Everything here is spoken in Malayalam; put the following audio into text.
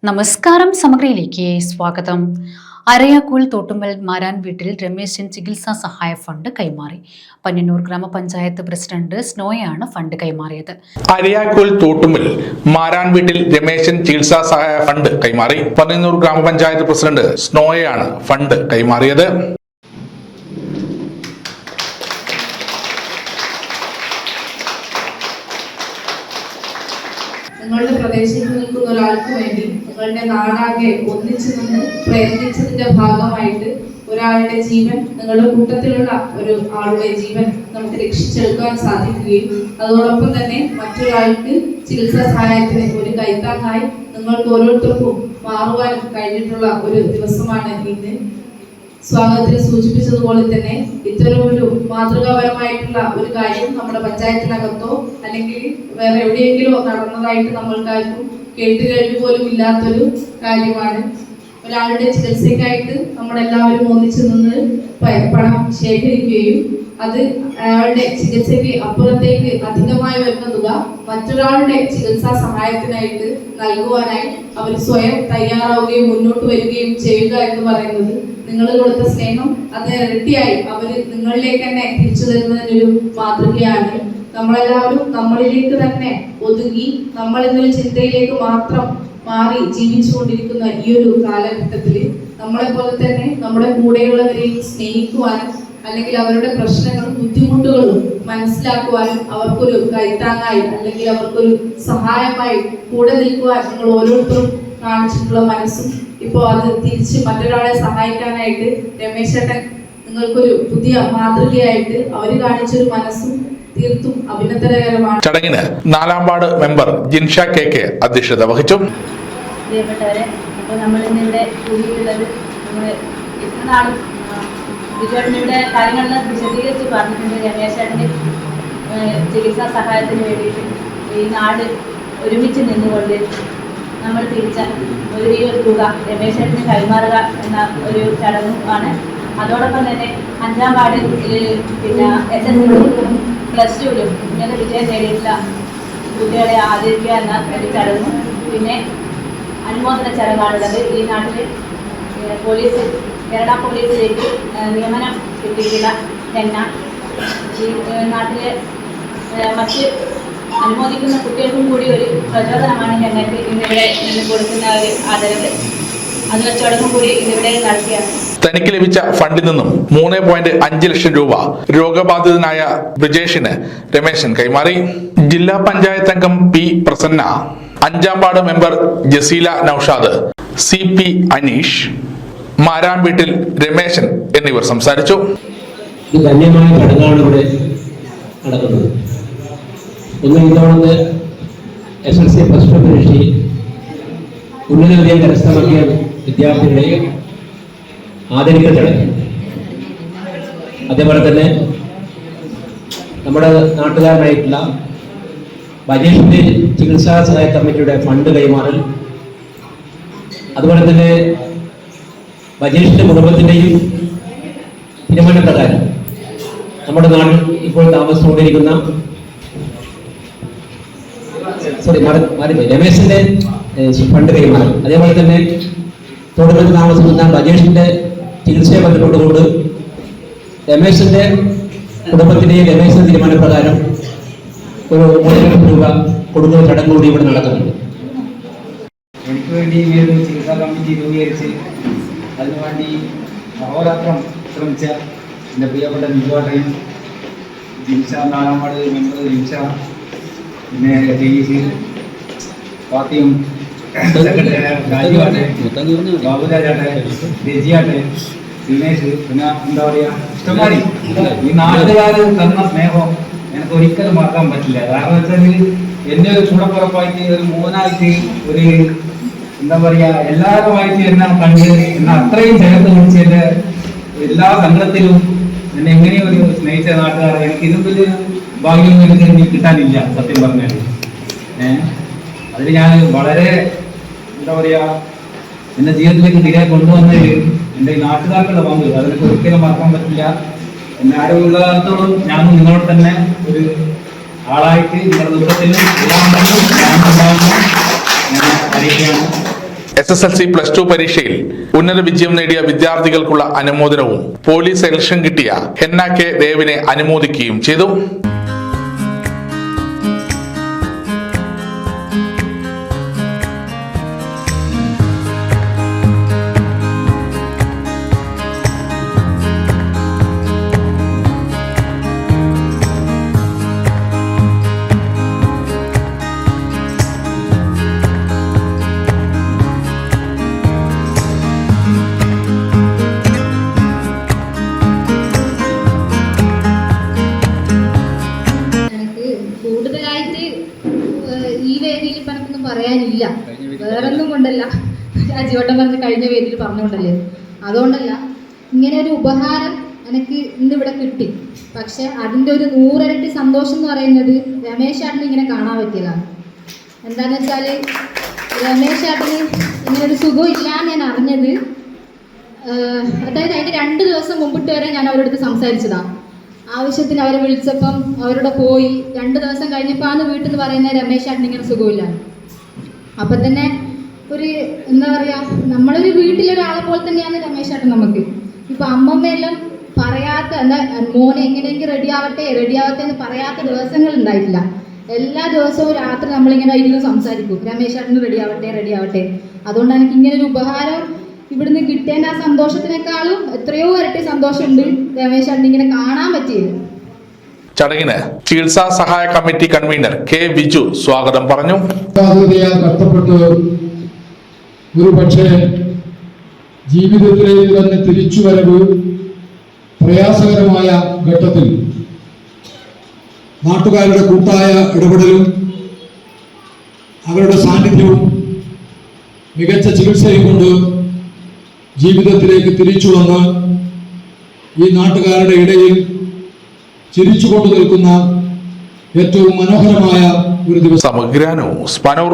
നമസ്കാരം. സമഗ്രയിലേക്ക് സ്വാഗതം. അരയാക്കുൽ തോട്ടുമ്മൽ മാരാൻ വീട്ടിൽ രമേശൻ ചികിത്സാ സഹായ ഫണ്ട് കൈമാറി. പന്ന്യന്നൂർ ഗ്രാമപഞ്ചായത്ത് പ്രസിഡന്റ് സ്നോയാണ് ഫണ്ട് കൈമാറിയത്. അരയാക്കുൽ തോട്ടുമ്മൽ മാരാൻ വീട്ടിൽ രമേശൻ ചികിത്സാ സഹായ ഫണ്ട് കൈമാറി. പന്ന്യന്നൂർ ഗ്രാമപഞ്ചായത്ത് പ്രസിഡന്റ് സ്നോയാണ് ഫണ്ട് കൈമാറിയത്. നിങ്ങളുടെ പ്രദേശത്ത് നിൽക്കുന്ന ഒരാൾക്ക് വേണ്ടി നിങ്ങളുടെ നാടാകെ ഒന്നിച്ചു നിന്ന് പ്രയത്നിച്ചതിന്റെ ഭാഗമായിട്ട് ഒരാളുടെ ജീവൻ, നിങ്ങളുടെ കൂട്ടത്തിലുള്ള ഒരു ആളുടെ ജീവൻ നമുക്ക് രക്ഷിച്ചെടുക്കാൻ സാധിക്കുകയും അതോടൊപ്പം തന്നെ മറ്റൊരാൾക്ക് ചികിത്സാ സഹായത്തിന് ഒരു കൈത്താങ്ങായി നിങ്ങൾക്ക് ഓരോരുത്തർക്കും മാറുവാനും കഴിഞ്ഞിട്ടുള്ള ഒരു ദിവസമാണ് ഇന്ന്. സ്വാഗതത്തിൽ സൂചിപ്പിച്ചതുപോലെ തന്നെ ഇത്തരം ഒരു മാതൃകാപരമായിട്ടുള്ള ഒരു കാര്യം നമ്മുടെ പഞ്ചായത്തിനകത്തോ അല്ലെങ്കിൽ വേറെ എവിടെയെങ്കിലോ നടന്നതായിട്ട് നമ്മൾക്കാർക്കും കേട്ടുകേൾവി പോലും ഇല്ലാത്തൊരു കാര്യമാണ്. ഒരാളുടെ ചികിത്സയ്ക്കായിട്ട് നമ്മളെല്ലാവരും ഒന്നിച്ചു നിന്ന് പണം ശേഖരിക്കുകയും അത് അയാളുടെ ചികിത്സയ്ക്ക് അപ്പുറത്തേക്ക് അധികമായി വരുന്ന തുക മറ്റൊരാളുടെ ചികിത്സാ സഹായത്തിനായിട്ട് നൽകുവാനായി അവർ സ്വയം തയ്യാറാവുകയും മുന്നോട്ട് വരികയും ചെയ്യുക എന്ന് പറയുന്നത് നിങ്ങൾ കൊടുത്ത സ്നേഹം അത് ഇരട്ടിയായി അവര് നിങ്ങളിലേക്ക് തന്നെ തിരിച്ചു തരുന്നതിനൊരു മാതൃകയാണ്. നമ്മളെല്ലാവരും നമ്മളിലേക്ക് തന്നെ ഒതുങ്ങി നമ്മൾ എന്നൊരു ചിന്തയിലേക്ക് മാത്രം മാറി ജീവിച്ചുകൊണ്ടിരിക്കുന്ന ഈ ഒരു കാലഘട്ടത്തില് നമ്മളെ പോലെ തന്നെ നമ്മുടെ കൂടെയുള്ളവരെയും സ്നേഹിക്കുവാനും അല്ലെങ്കിൽ അവരുടെ പ്രശ്നങ്ങളും ബുദ്ധിമുട്ടുകളും മനസ്സിലാക്കുവാനും അവർക്കൊരു കൈത്താങ്ങായി അല്ലെങ്കിൽ അവർക്കൊരു സഹായമായി കൂടെ നിൽക്കുവാൻ നിങ്ങൾ ഓരോരുത്തരും കാണിച്ചിട്ടുള്ള മനസ്സും ഇപ്പോൾ അത് തിരിച്ച് മറ്റൊരാളെ സഹായിക്കാനായിട്ട് രമേശേട്ടൻ നിങ്ങൾക്കൊരു പുതിയ മാതൃകയായിട്ട് അവർ കാണിച്ചൊരു മനസ്സും തീർത്തും അഭിനന്ദനകരമാണ്. ചടങ്ങിന് 4-ാം വാർഡ് മെമ്പർ ജിൻഷ കെ അധ്യക്ഷത വഹിച്ചു. പ്രിയപ്പെട്ടവരെ, അപ്പോൾ നമ്മൾ ഇന്നിവിടെ കൂടിയിട്ടുള്ളത് നമ്മൾ ഇത്ര നാളും ബിജുവേട്ടനിവിടെ കാര്യങ്ങളെല്ലാം വിശദീകരിച്ച് പറഞ്ഞിട്ടുണ്ട്. രമേശേട്ടൻ്റെ ചികിത്സാ സഹായത്തിന് വേണ്ടിയിട്ട് ഈ നാട് ഒരുമിച്ച് നിന്നുകൊണ്ട് നമ്മൾ തിരിച്ച ഈ ഒരു തുക രമേശേട്ടന് കൈമാറുക എന്ന ഒരു ചടങ്ങാണ്. അതോടൊപ്പം തന്നെ 5-ാം വാർഡിൽ പിന്നെ SSLC +2 ഇങ്ങനെ വിജയം നേടിയിട്ടുള്ള കുട്ടികളെ ആദരിക്കുക എന്ന ഒരു ചടങ്ങും പിന്നെ അനുമോദന ചടങ്ങാണുള്ളത്. ഈ നാട്ടിൽ കേരള പോലീസിലേക്ക് നിയമനം കിട്ടിയിട്ടുള്ള ഈ നാട്ടിലെ മറ്റ് അനുമോദിക്കുന്ന കുട്ടികൾക്കും കൂടി ഒരു പ്രചോദനമാണ് ഞങ്ങൾക്ക് ഇന്നിവിടെ നിന്ന് കൊടുക്കുന്ന ഒരു ആദരവ്. അതിനുള്ള ചടങ്ങും കൂടി ഇന്നിവിടെ നടത്തിയാണ്. തനിക്ക് ലഭിച്ച ഫണ്ടിൽ നിന്നും 3.5 ലക്ഷം രൂപ രോഗബാധിതനായ ബ്രിജേഷിന് രമേശൻ കൈമാറി. ജില്ലാ പഞ്ചായത്ത് അംഗം പി പ്രസന്ന, 5-ാം ward member Jaseela Naushad, CP Aneesh, മാരാൻ വീട്ടിൽ രമേശൻ എന്നിവർ സംസാരിച്ചു. ധന്യമായ ചടങ്ങാണ് ഇവിടെ നടക്കുന്നത്. ഒന്ന് ഇതോടൊന്ന് SSLC +2 പരീക്ഷയിൽ ഉന്നത വിജയം കരസ്ഥമാക്കിയ വിദ്യാർത്ഥികളെ ആദരിക്കൽ ചടങ്ങ്, അതേപോലെ തന്നെ നമ്മുടെ നാട്ടുകാരനായിട്ടുള്ള ബജേഷിന്റെ ചികിത്സാ സഹായ കമ്മിറ്റിയുടെ ഫണ്ട് കൈമാറൽ, അതുപോലെ തന്നെ ബജേഷിന്റെ കുടുംബത്തിന്റെയും തീരുമാനപ്രകാരം നമ്മുടെ നാട്ടിൽ ഇപ്പോൾ താമസിച്ചുകൊണ്ടിരിക്കുന്ന രമേശിന്റെ ഫണ്ട് കൈമാറൽ, അതേപോലെ തന്നെ തോട്ടുമ്മൽ താമസിക്കുന്ന ബജേഷിന്റെ ചികിത്സയെ ബന്ധപ്പെട്ടുകൊണ്ട് രമേശിന്റെ കുടുംബത്തിന്റെയും രമേശിന്റെ തീരുമാനപ്രകാരം ഒരു 3 ലക്ഷം രൂപ കൊടുക്കുന്ന ചടങ്ങ് കൂടി ഇവിടെ നടക്കുന്നുണ്ട്. എനിക്ക് വേണ്ടി ഈ ഒരു ചികിത്സാ കമ്മിറ്റി രൂപീകരിച്ച് അതിനുവേണ്ടി അഹോരാത്രം ശ്രമിച്ച എൻ്റെ പ്രിയപ്പെട്ട ബിജുവേട്ടനും, ജിൻഷ 4-ാം വാർഡ് മെമ്പർ ജിൻഷ, പിന്നെ JEC പാർട്ടിയും രാജീവാട്ടെ, ബാബുരാജാട്ടെ, രജിയാട്ടെ, ദിനേശ്, പിന്നെ എന്താ പറയുക ഇഷ്ടംമാരി ഈ നാട്ടുകാർ തന്ന സ്നേഹം എനിക്ക് ഒരിക്കലും മറക്കാൻ പറ്റില്ല. കാരണം വെച്ചാൽ എൻ്റെ ഒരു കൂടപ്പുറപ്പായിട്ട് ഒരു മോനായിട്ട് ഒരു എന്താ പറയുക എല്ലാവരുമായിട്ട് എന്നെ കണ്ട് എന്നെ അത്രയും ചേർത്ത് പിടിച്ച് എൻ്റെ എല്ലാ സങ്കടത്തിലും എന്നെ എങ്ങനെയും ഒരു സ്നേഹിച്ച നാട്ടുകാർ എനിക്ക് ഇതും വലിയ ഭാഗ്യം എനിക്ക് കിട്ടാനില്ല സത്യം പറഞ്ഞാൽ. അതിൽ ഞാൻ വളരെ എന്താ പറയുക എൻ്റെ ജീവിതത്തിലേക്ക് തിരികെ കൊണ്ടുവന്നതിൽ എൻ്റെ ഈ നാട്ടുകാർക്കുള്ള പങ്ക് അതിനൊക്കെ ഒരിക്കലും മറക്കാൻ പറ്റില്ല. എന്നെ ആരോഗ്യമുള്ള കാലത്തോളം ഞാനും നിങ്ങളോട് തന്നെ ഒരു ആളായിട്ട് നിങ്ങളുടെ ദുഃഖത്തിലും എല്ലാം ഞാൻ അറിയിക്കുകയാണ്. SSLC +2 പരീക്ഷയിൽ ഉന്നത വിജയം നേടിയ വിദ്യാർത്ഥികൾക്കുള്ള അനുമോദനവും പോലീസ് സെലക്ഷൻ കിട്ടിയ ഹെന്ന കെ ദേവിനെ അനുമോദിക്കുകയും ചെയ്തു. കൂടുതലായിട്ട് ഈ വേദിയിൽ പലർക്കൊന്നും പറയാനില്ല. വേറൊന്നും കൊണ്ടല്ല, രാജീവട്ടം പറഞ്ഞ് കഴിഞ്ഞ വേദിയിൽ പറഞ്ഞുകൊണ്ടല്ലേ, അതുകൊണ്ടല്ല. ഇങ്ങനെ ഒരു ഉപഹാരം എനിക്ക് ഇന്നിവിടെ കിട്ടി. പക്ഷെ അതിൻ്റെ ഒരു 100 ഇരട്ടി സന്തോഷം എന്ന് പറയുന്നത് രമേശ് ചേട്ടന് ഇങ്ങനെ കാണാൻ പറ്റിയതാണ്. എന്താണെന്ന് വെച്ചാൽ രമേശ് ചേട്ടന് ഇങ്ങനെ ഒരു സുഖം ഇല്ലാന്ന് ഞാൻ അറിഞ്ഞത്, അതായത് അതിൻ്റെ 2 ദിവസം മുമ്പിട്ട് വരെ ഞാൻ അവരുടെ അടുത്ത് സംസാരിച്ചതാണ്. ആവശ്യത്തിന് അവരെ വിളിച്ചപ്പം അവരുടെ പോയി 2 ദിവസം കഴിഞ്ഞപ്പോൾ വീട്ടിൽ നിന്ന് പറയുന്നത് രമേശ് ചേട്ടന് ഇങ്ങനെ സുഖമില്ല. അപ്പം തന്നെ ഒരു എന്താ പറയുക, നമ്മളൊരു വീട്ടിലൊരാളെ പോലെ തന്നെയാണ് രമേശ് ചേട്ടൻ നമുക്ക്. ഇപ്പം അമ്മമ്മയെല്ലാം പറയാത്ത എന്താ മോനെ എങ്ങനെയെങ്കിലും റെഡിയാവട്ടെ എന്ന് പറയാത്ത ദിവസങ്ങൾ ഉണ്ടായിട്ടില്ല. എല്ലാ ദിവസവും രാത്രി നമ്മളിങ്ങനെ ഇരുന്ന് സംസാരിക്കും, രമേശ് ചേട്ടന് റെഡിയാവട്ടെ. അതുകൊണ്ട് എനിക്ക് ഇങ്ങനെ ഒരു ഉപഹാരം ഇവിടുന്ന് കിട്ടേണ്ട ആ സന്തോഷത്തിനേക്കാളും എത്രയോ ഇരട്ടി സന്തോഷമുണ്ട് രമേശ് ചേട്ടൻ ഇങ്ങനെ കാണാൻ പറ്റിയത്. ചടങ്ങിന് ചികിത്സാ സഹായ കമ്മിറ്റി കൺവീനർ K. ബിജു സ്വാഗതം പറഞ്ഞു. കഷ്ടപ്പെട്ട് ഒരു പക്ഷേ ജീവിതത്തിലേക്ക് തന്നെ തിരിച്ചുവരവ് പ്രയാസകരമായ ഘട്ടത്തിൽ നാട്ടുകാരുടെ കൂട്ടായ ഇടപെടലും അവരുടെ സാന്നിധ്യവും മികച്ച ചികിത്സയും കൊണ്ട് ജീവിതത്തിലേക്ക് തിരിച്ചു വന്ന് ഈ നാട്ടുകാരുടെ ഇടയിൽ ചിരിച്ചുകൊണ്ട് നിൽക്കുന്ന ഏറ്റവും മനോഹരമായ ഒരു ദിവസം. സമഗ്ര ന്യൂസ് പനൂർ.